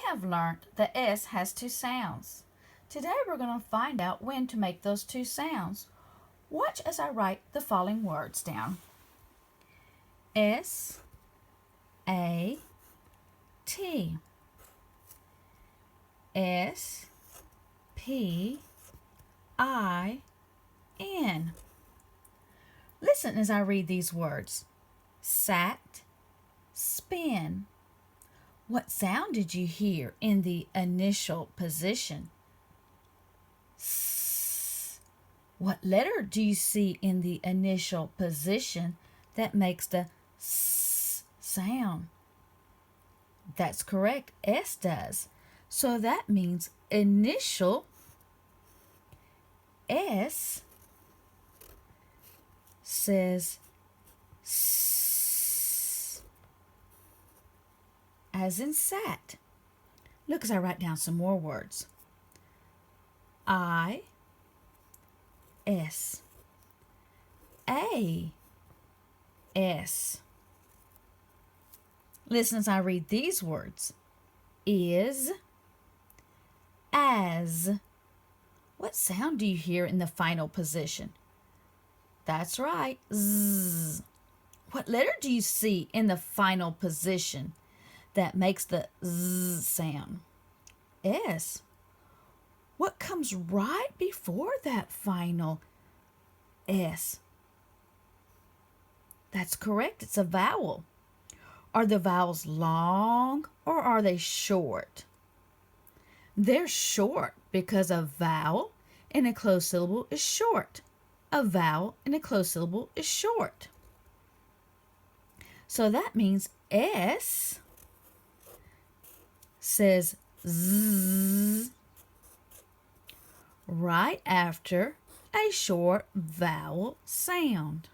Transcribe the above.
have learned the S has two sounds. Today we're going to find out when to make those two sounds. Watch as I write the following words down. S A T, S P I N. Listen as I read these words. Sat, spin. What sound did you hear in the initial position? S. What letter do you see in the initial position that makes the S sound? That's correct, S does. So that means initial S says S, as in sat. Look as I write down some more words. I, S, A, S. Listen as I read these words. Is, as. What sound do you hear in the final position? That's right, Z. What letter do you see in the final position that makes the Z sound? S. What comes right before that final S? That's correct, it's a vowel. Are the vowels long or are they short? They're short because a vowel in a closed syllable is short. A vowel in a closed syllable is short. So that means S says Z right after a short vowel sound.